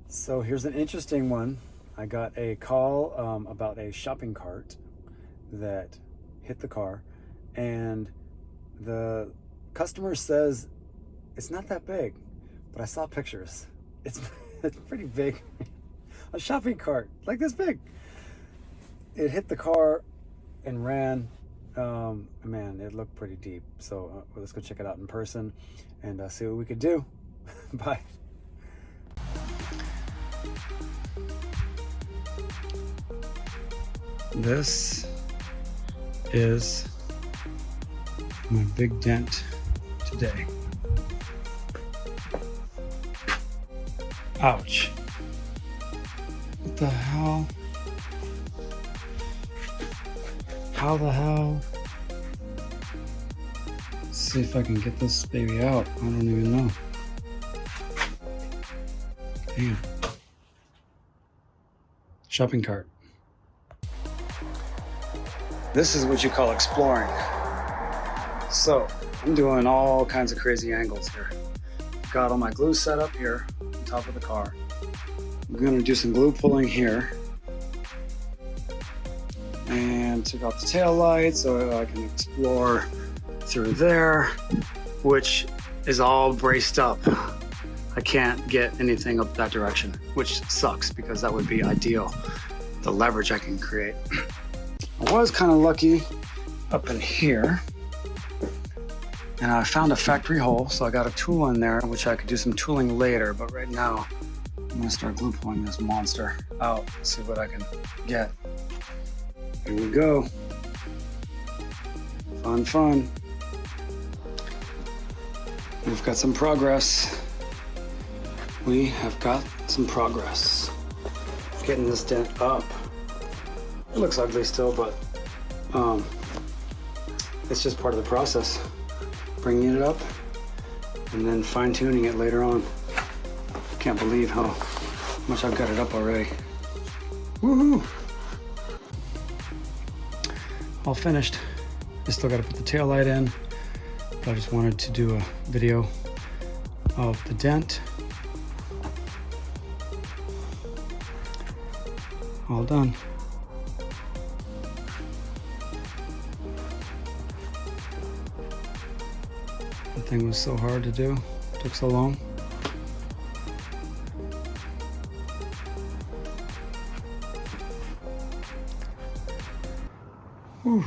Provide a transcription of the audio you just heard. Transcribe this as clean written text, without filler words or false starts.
So here's an interesting one. I got a call about a shopping cart that hit the car, and the customer says it's not that big, but I saw pictures. It's it's pretty big. A shopping cart like this big. It hit the car and ran. Man, it looked pretty deep. So let's go check it out in person and see what we could do. Bye. This is my big dent today. Ouch. What the hell? How the hell? Let's see if I can get this baby out. I don't even know. Damn. Shopping cart. This is what you call exploring. So I'm doing all kinds of crazy angles here. Got all my glue set up here on top of the car. I'm gonna do some glue pulling here and took out the tail light so I can explore through there, which is all braced up. I can't get anything up that direction, which sucks because that would be ideal, the leverage I can create. I was kind of lucky up in here, and I found a factory hole, so I got a tool in there, which I could do some tooling later, but right now I'm gonna start glue pulling this monster out, see what I can get. Here we go. Fun, fun. We've got some progress. We have got some progress. Getting this dent up. It looks ugly still, but it's just part of the process. Bringing it up and then fine-tuning it later on. Can't believe how much I've got it up already. Woohoo! All finished. I still got to put the tail light in, but I just wanted to do a video of the dent. All done. The thing was so hard to do, took so long. Whew.